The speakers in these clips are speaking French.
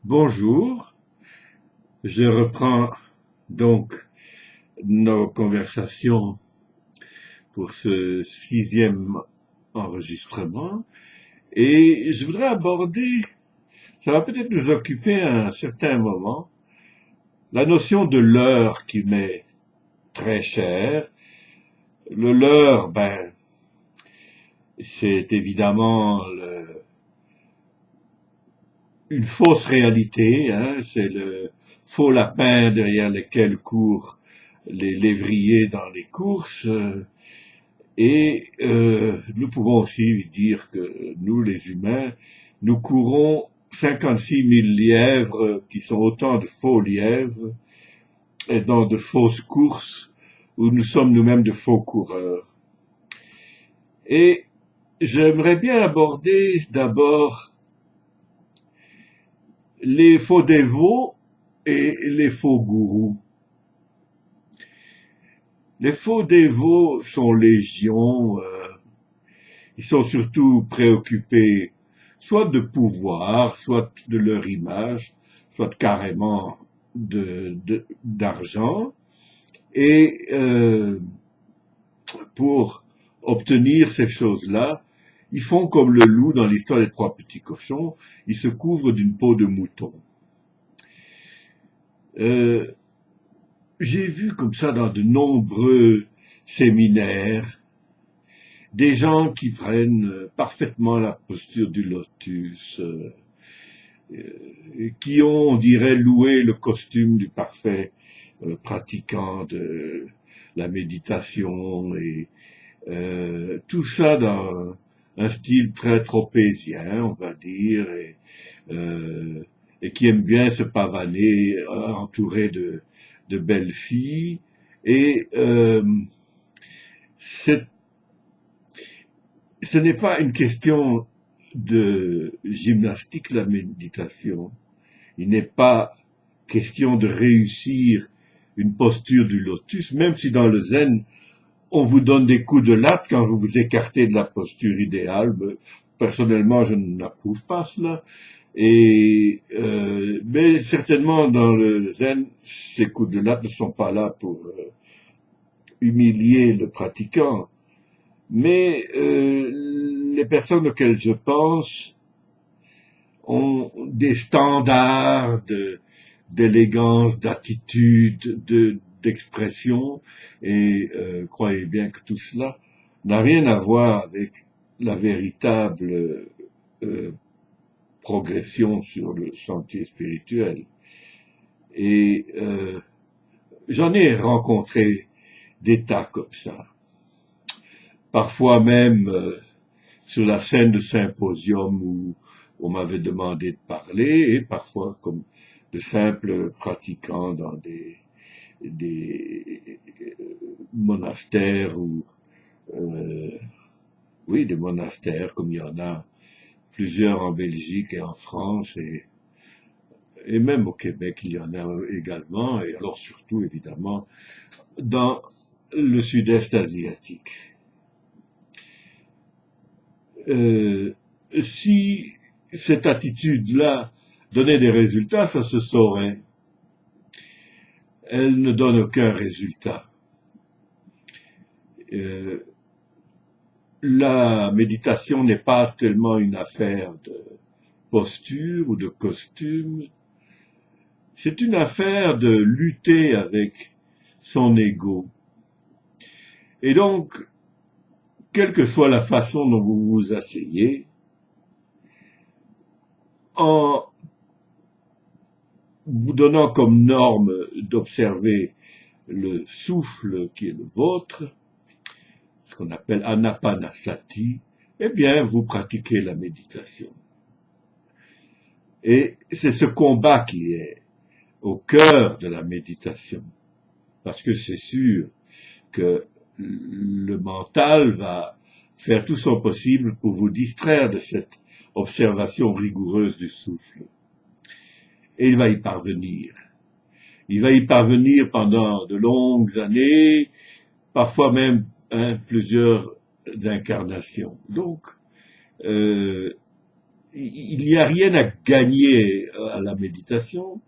Bonjour, je reprends donc nos conversations pour ce sixième enregistrement et je voudrais aborder, ça va peut-être nous occuper à un certain moment, la notion de l'heure qui m'est très chère. Le leurre, c'est évidemment une fausse réalité, hein, c'est le faux lapin derrière lequel courent les lévriers dans les courses. Nous pouvons aussi dire que nous, les humains, nous courons 56 000 lièvres, qui sont autant de faux lièvres, et dans de fausses courses, où nous sommes nous-mêmes de faux coureurs. Et j'aimerais bien aborder d'abord les faux dévots et les faux gourous. Les faux dévots sont légion, ils sont surtout préoccupés soit de pouvoir, soit de leur image, soit carrément d'argent. Et pour obtenir ces choses-là, ils font comme le loup dans l'histoire des trois petits cochons, ils se couvrent d'une peau de mouton. Euh, j'ai vu comme ça dans de nombreux séminaires des gens qui prennent parfaitement la posture du lotus, qui ont, on dirait, loué le costume du parfait pratiquant de la méditation et tout ça dans un style très tropézien, on va dire, euh, et qui aime bien se pavaner entouré de belles filles. Et c'est ce n'est pas une question de gymnastique, la méditation. Il n'est pas question de réussir une posture du lotus, même si dans le zen, on vous donne des coups de latte quand vous vous écartez de la posture idéale. Personnellement, je n'approuve pas cela. Mais certainement dans le zen, ces coups de latte ne sont pas là pour humilier le pratiquant. Mais les personnes auxquelles je pense ont des standards d'élégance, d'attitude, d'expression, et croyez bien que tout cela n'a rien à voir avec la véritable euh, progression sur le sentier spirituel. Et j'en ai rencontré des tas comme ça. Parfois même sur la scène de symposium où on m'avait demandé de parler, et parfois comme de simples pratiquants dans des monastères ou euh, oui, des monastères comme il y en a plusieurs en Belgique et en France et même au Québec il y en a également et alors surtout évidemment dans le sud-est asiatique. Euh, si cette attitude-là donnait des résultats, ça se saurait. Elle ne donne aucun résultat. Euh, la méditation n'est pas tellement une affaire de posture ou de costume, c'est une affaire de lutter avec son ego. Et donc, quelle que soit la façon dont vous vous asseyez, en vous donnant comme norme d'observer le souffle qui est le vôtre, ce qu'on appelle anapanasati, eh bien, vous pratiquez la méditation. Et c'est ce combat qui est au cœur de la méditation. Parce que c'est sûr que le mental va faire tout son possible pour vous distraire de cette observation rigoureuse du souffle. Et il va y parvenir. Il va y parvenir pendant de longues années, parfois même plusieurs incarnations. Donc, euh, il n'y a rien à gagner à la méditation.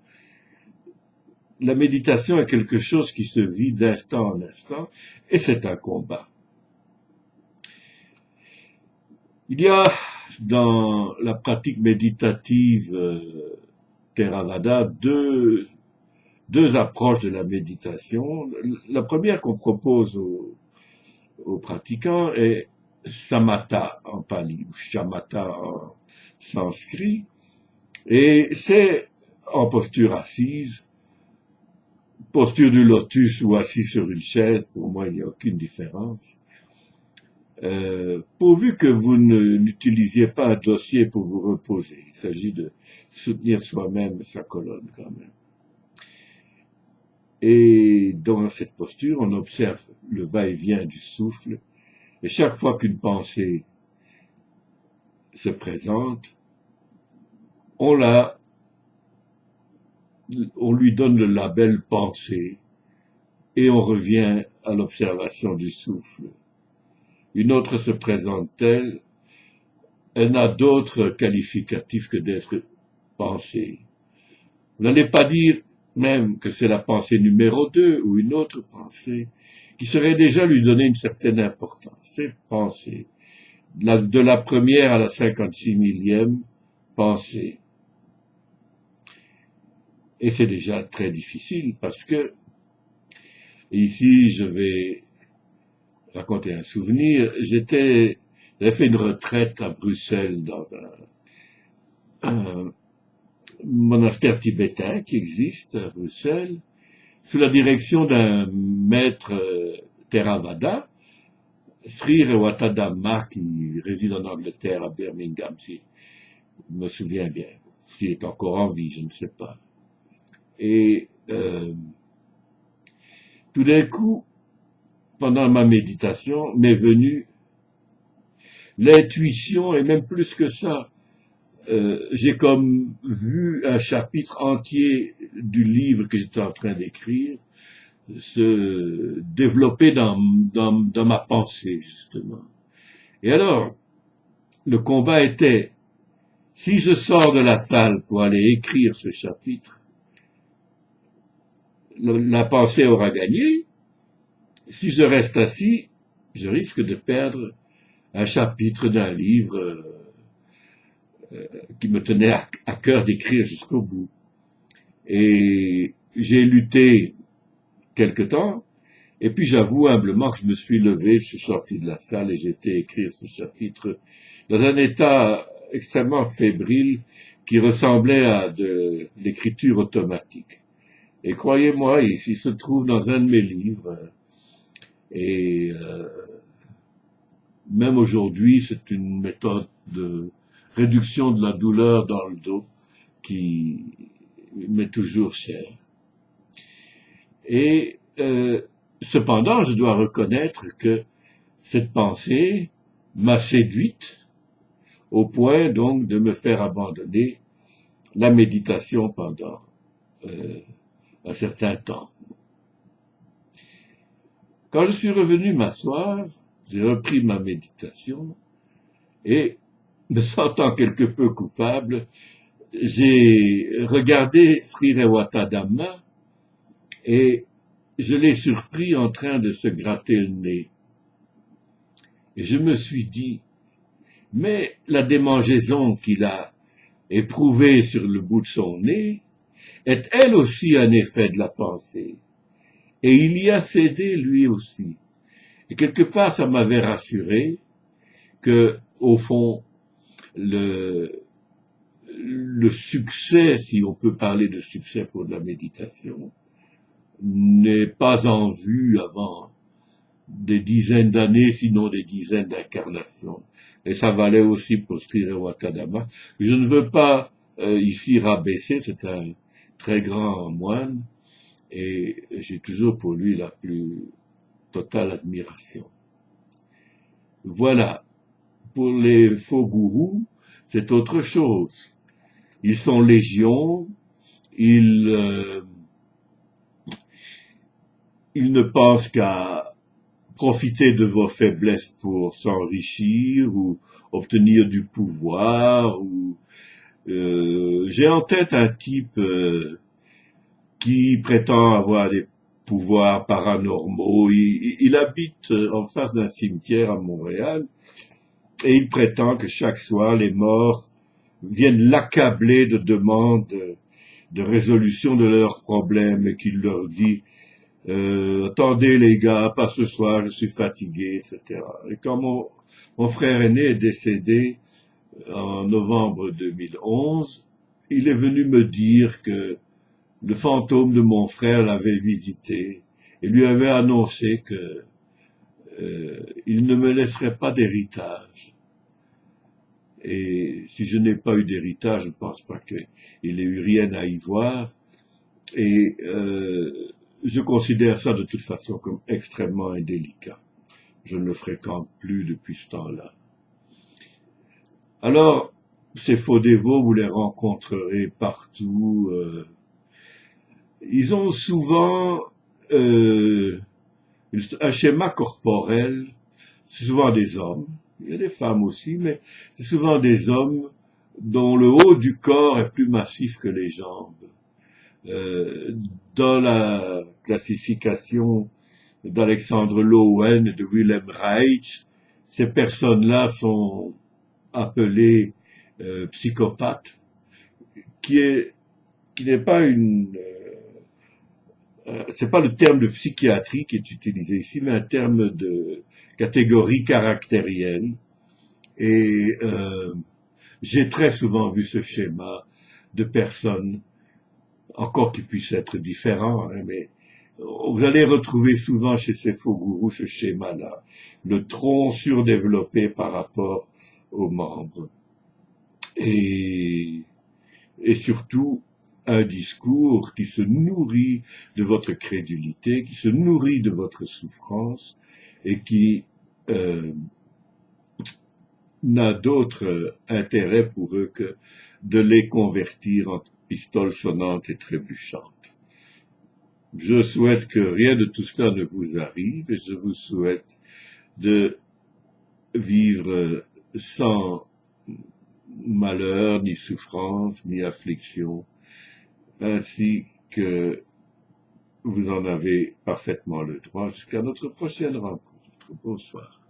La méditation est quelque chose qui se vit d'instant en instant, et c'est un combat. Il y a dans la pratique méditative Theravada deux approches de la méditation. La première qu'on propose aux pratiquants est samatha en pali ou shamatha en sanskrit, et c'est en posture assise, posture du lotus ou assis sur une chaise. Pour moi il n'y a aucune différence. Pourvu que vous n'utilisiez pas un dossier pour vous reposer. Il s'agit de soutenir soi-même sa colonne quand même. Et dans cette posture, on observe le va-et-vient du souffle, et chaque fois qu'une pensée se présente, on lui donne le label pensée, et on revient à l'observation du souffle. Une autre se présente-t-elle, elle n'a d'autre qualificatif que d'être pensée. Vous n'allez pas dire même que c'est la pensée numéro 2 ou une autre pensée qui serait déjà lui donner une certaine importance. C'est pensée. De la première à la 56 millième pensée. Et c'est déjà très difficile parce que, ici je vais raconter un souvenir, j'avais fait une retraite à Bruxelles dans un monastère tibétain qui existe à Bruxelles, sous la direction d'un maître Theravada, Sri Rewatadamma, qui réside en Angleterre, à Birmingham, si je me souviens bien. S'il est encore en vie, je ne sais pas. Et tout d'un coup, pendant ma méditation, m'est venue l'intuition, et même plus que ça, j'ai comme vu un chapitre entier du livre que j'étais en train d'écrire se développer dans ma pensée, justement. Et alors, le combat était, si je sors de la salle pour aller écrire ce chapitre, la pensée aura gagné. Si je reste assis, je risque de perdre un chapitre d'un livre qui me tenait à cœur d'écrire jusqu'au bout. Et j'ai lutté quelque temps, et puis j'avoue humblement que je me suis levé, je suis sorti de la salle et j'ai été écrire ce chapitre dans un état extrêmement fébrile qui ressemblait à de l'écriture automatique. Et croyez-moi, il se trouve dans un de mes livres, et même aujourd'hui, c'est une méthode de réduction de la douleur dans le dos qui m'est toujours chère. Et cependant, je dois reconnaître que cette pensée m'a séduite au point donc de me faire abandonner la méditation pendant un certain temps. Quand je suis revenu m'asseoir, j'ai repris ma méditation et, me sentant quelque peu coupable, j'ai regardé Sri Rewatadamma et je l'ai surpris en train de se gratter le nez. Et je me suis dit, mais la démangeaison qu'il a éprouvée sur le bout de son nez est elle aussi un effet de la pensée. Et il y a cédé lui aussi. Et quelque part, ça m'avait rassuré que, au fond, le succès, si on peut parler de succès pour la méditation, n'est pas en vue avant des dizaines d'années, sinon des dizaines d'incarnations. Et ça valait aussi pour Sri Rewatadamma. Je ne veux pas ici rabaisser, c'est un très grand moine, et j'ai toujours pour lui la plus totale admiration. Voilà. Pour les faux gourous, c'est autre chose. Ils sont légion, ils ne pensent qu'à profiter de vos faiblesses pour s'enrichir ou obtenir du pouvoir. Ou j'ai en tête un type qui prétend avoir des pouvoirs paranormaux. Il habite en face d'un cimetière à Montréal et il prétend que chaque soir les morts viennent l'accabler de demandes de résolution de leurs problèmes et qu'il leur dit attendez les gars, pas ce soir, je suis fatigué, etc. Et quand mon frère aîné est décédé en novembre 2011, il est venu me dire que le fantôme de mon frère l'avait visité et lui avait annoncé que il ne me laisserait pas d'héritage. Et si je n'ai pas eu d'héritage, je ne pense pas qu'il ait eu rien à y voir. Et je considère ça de toute façon comme extrêmement indélicat. Je ne le fréquente plus depuis ce temps-là. Alors, ces faux dévots, vous les rencontrerez partout. Ils ont souvent un schéma corporel. C'est souvent des hommes. Il y a des femmes aussi, mais c'est souvent des hommes dont le haut du corps est plus massif que les jambes. Dans la classification d'Alexandre Lowen et de Wilhelm Reich, ces personnes-là sont appelées psychopathes, qui n'est pas c'est pas le terme de psychiatrie qui est utilisé ici, mais un terme de catégorie caractérielle. Et j'ai très souvent vu ce schéma de personnes, encore qu'ils puissent être différents, hein, mais vous allez retrouver souvent chez ces faux gourous ce schéma-là, le tronc surdéveloppé par rapport aux membres. Et surtout, un discours qui se nourrit de votre crédulité, qui se nourrit de votre souffrance et qui n'a d'autre intérêt pour eux que de les convertir en pistoles sonnantes et trébuchantes. Je souhaite que rien de tout cela ne vous arrive et je vous souhaite de vivre sans malheur, ni souffrance, ni affliction, ainsi que vous en avez parfaitement le droit jusqu'à notre prochaine rencontre. Bonsoir.